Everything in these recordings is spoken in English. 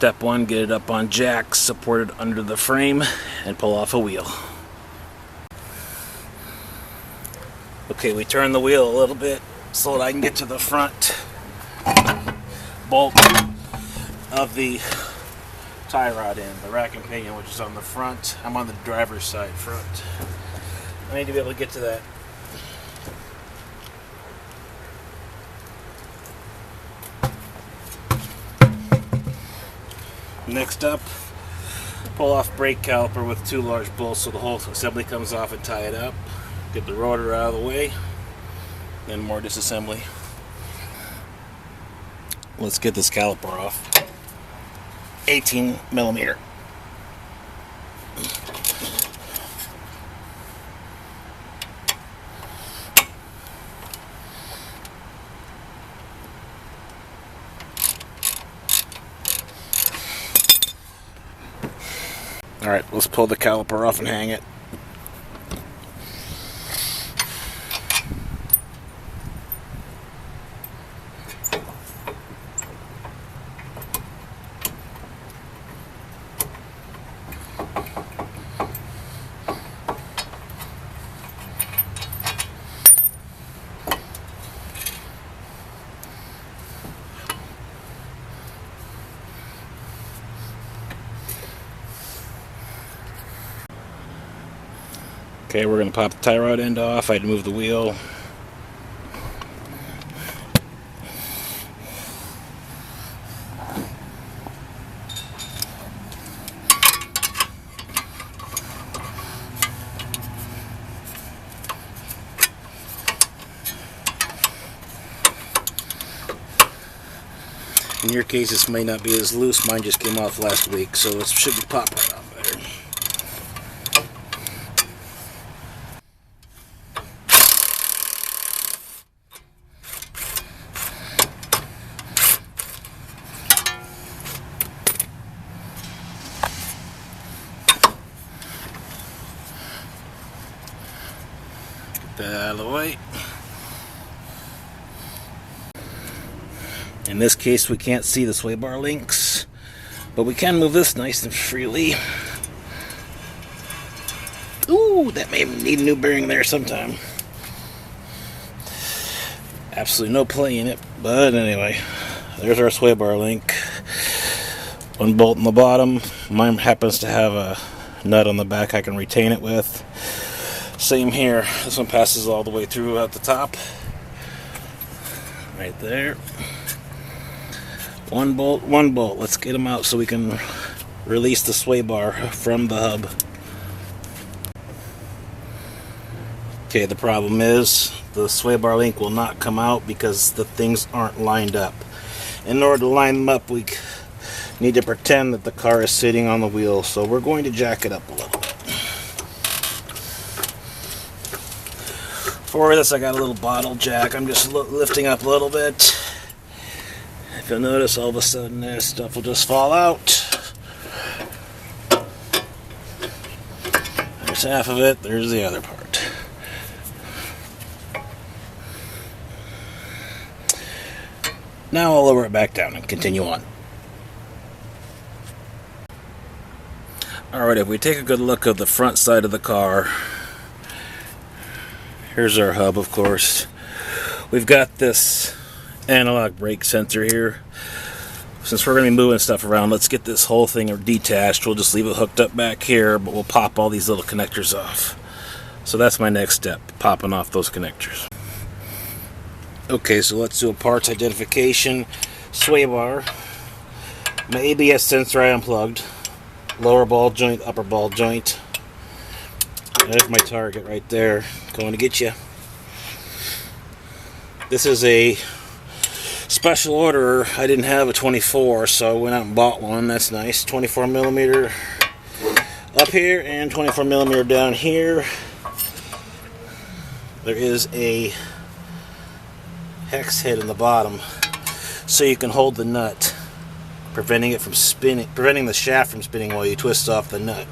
Step 1, get it up on jacks supported under the frame and pull off a wheel. Okay, we turn the wheel a little bit so that I can get to the front bolt of the tie rod end, the rack and pinion, which is on the front. I'm on the driver's side front. I need to be able to get to that. Next up, pull off brake caliper with 2 large bolts so the whole assembly comes off and tie it up. Get the rotor out of the way, then more disassembly. Let's get this caliper off. 18 millimeter. Alright, let's pull the caliper off and hang it. Okay, we're going to pop the tie rod end off. I had to move the wheel. In your case, this may not be as loose. Mine just came off last week, so it should be popped right off better. That out of the way. In this case, we can't see the sway bar links, but we can move this nice and freely. Ooh, that may need a new bearing there sometime. Absolutely no play in it, but anyway, there's our sway bar link. 1 bolt in the bottom. Mine happens to have a nut on the back I can retain it with. Same here. This one passes all the way through at the top. Right there. 1 bolt, 1 bolt. Let's get them out so we can release the sway bar from the hub. Okay, the problem is the sway bar link will not come out because the things aren't lined up. In order to line them up, we need to pretend that the car is sitting on the wheel, so we're going to jack it up a little bit. For this, I got a little bottle jack. I'm just lifting up a little bit. If you'll notice, all of a sudden this stuff will just fall out. There's half of it, there's the other part. Now I'll lower it back down and continue on. Alright, if we take a good look at the front side of the car, here's our hub, of course. We've got this analog brake sensor here. Since we're going to be moving stuff around, let's get this whole thing detached. We'll just leave it hooked up back here, but we'll pop all these little connectors off. So that's my next step, popping off those connectors. Okay, so let's do a parts identification. Sway bar. My ABS sensor I unplugged. Lower ball joint, upper ball joint. There's my target right there. Going to get you. This is a special order. I didn't have a 24, so I went out and bought one. That's nice. 24 millimeter up here and 24 millimeter down here. There is a hex head in the bottom, so you can hold the nut, preventing it from spinning, preventing the shaft from spinning while you twist off the nut.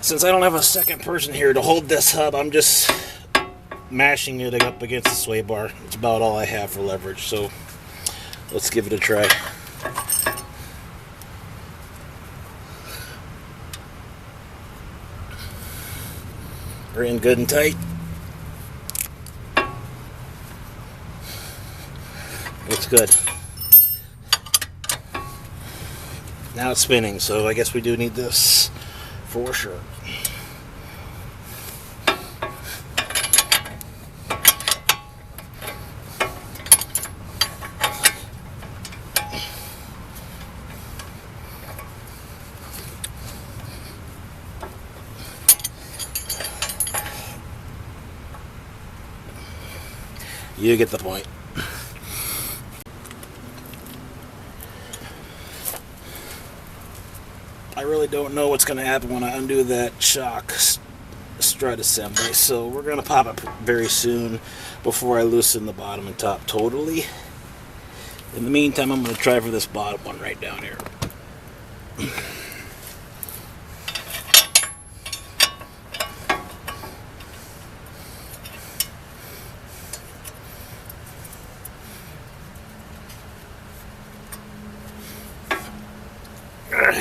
Since I don't have a second person here to hold this hub, I'm just mashing it up against the sway bar. It's about all I have for leverage, so let's give it a try. are in good and tight. Looks good. Now it's spinning, so I guess we do need this for sure. You get the point. I really don't know what's going to happen when I undo that shock strut assembly, so we're going to pop it very soon before I loosen the bottom and top totally. In the meantime, I'm going to try for this bottom one right down here.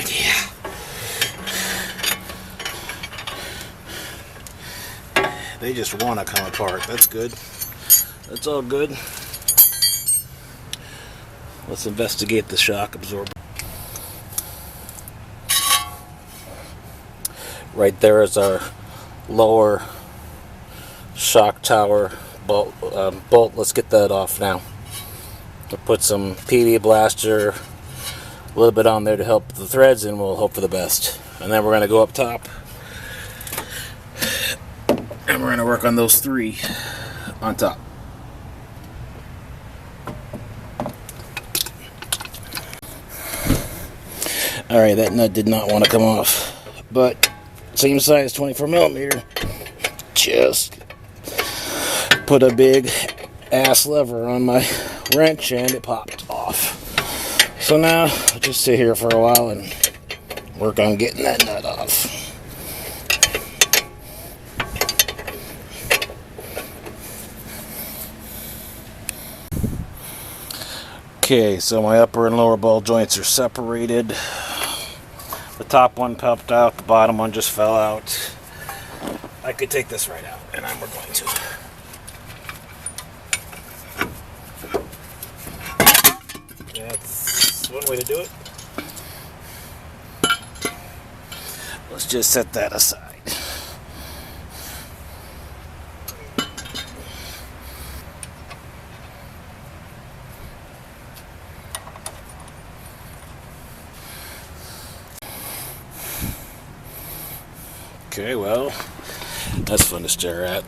Yeah. They just want to come apart. That's good. That's all good. Let's investigate the shock absorber. Right there is our lower shock tower bolt. Let's get that off now. We'll put some PD blaster, a little bit on there to help the threads, and we'll hope for the best. And then we're going to go up top, and we're going to work on those three on top. Alright, that nut did not want to come off, but same size, 24 millimeter. Just put a big ass lever on my wrench and it popped off. So now I'll just sit here for a while and work on getting that nut off. Okay, so my upper and lower ball joints are separated. The top one popped out, the bottom one just fell out. I could take this right out, and we're going to. That's one way to do it. Let's just set that aside. Okay, well, that's fun to stare at.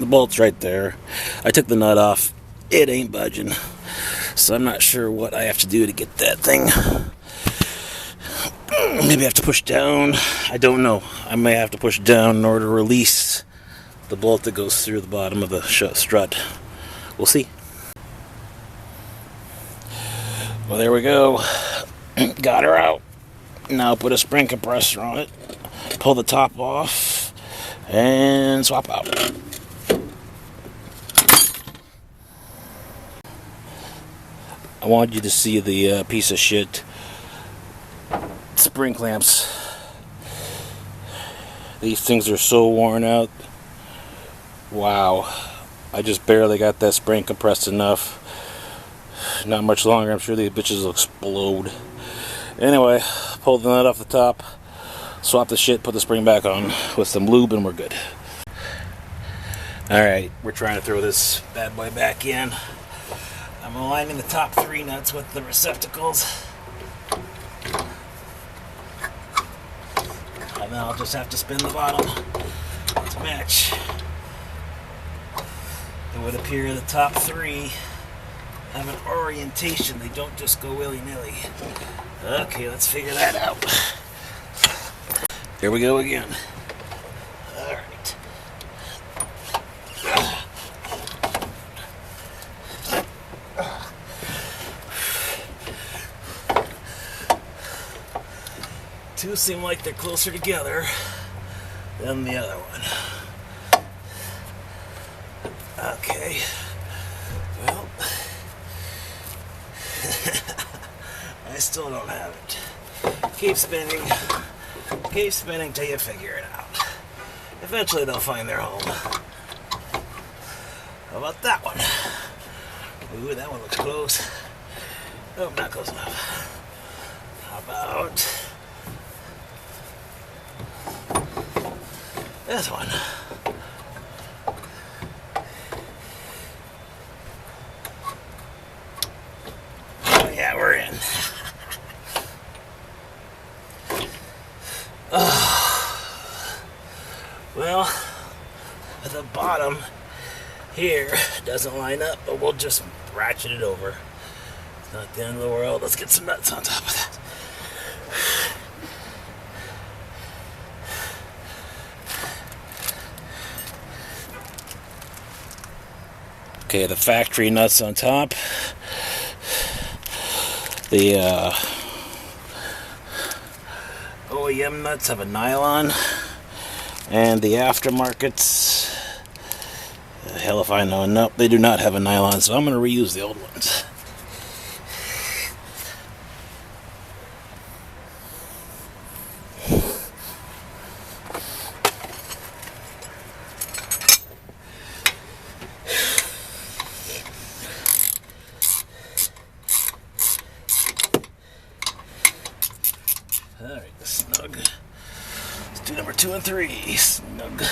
The bolt's right there. I took the nut off. It ain't budging. So I'm not sure what I have to do to get that thing. Maybe I have to push down. I don't know. I may have to push down in order to release the bolt that goes through the bottom of the strut. We'll see. Well, there we go. Got her out. Now put a spring compressor on it, pull the top off, and swap out. I want you to see the piece of shit spring clamps. These things are so worn out. Wow. I just barely got that spring compressed enough. Not much longer, I'm sure these bitches will explode. Anyway, pull the nut off the top, swap the shit, put the spring back on with some lube, and we're good. Alright, we're trying to throw this bad boy back in. I'm aligning the top three nuts with the receptacles. And then I'll just have to spin the bottom to match. It would appear the top three have an orientation. They don't just go willy-nilly. Okay, let's figure that out. Here we go again. Alright. Two seem like they're closer together than the other one. Okay. Well, I still don't have it. Keep spinning till you figure it out. Eventually they'll find their home. How about that one? Ooh, that one looks close. Oh, not close enough. How about this one? Oh, yeah, we're in. Well, the bottom here doesn't line up, but we'll just ratchet it over. It's not the end of the world. Let's get some nuts on top of that. Okay, the factory nuts on top. The OEM nuts have a nylon, and the aftermarkets, hell if I know, nope, they do not have a nylon, so I'm going to reuse the old ones. Alright, snug. Let's do number 2 and 3. Snug.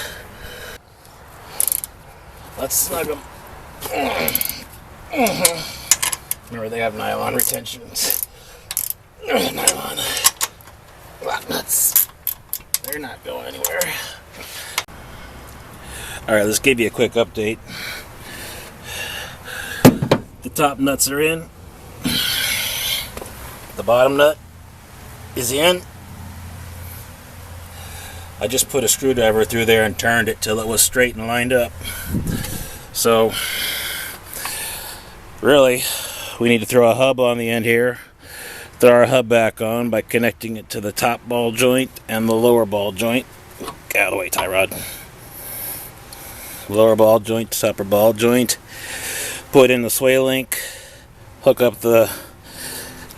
Let's snug them. Remember, they have nylon retentions. Nylon. Lock nuts. They're not going anywhere. Alright, let's give you a quick update. The top nuts are in. The bottom nut is in. I just put a screwdriver through there and turned it till it was straight and lined up. So really, we need to throw a hub on the end here. Throw our hub back on by connecting it to the top ball joint and the lower ball joint. Get out of the way, tie rod. Lower ball joint to upper ball joint. Put in the sway link. Hook up the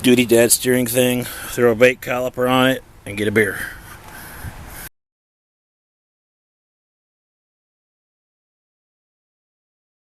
duty dad steering thing. Throw a brake caliper on it and get a beer.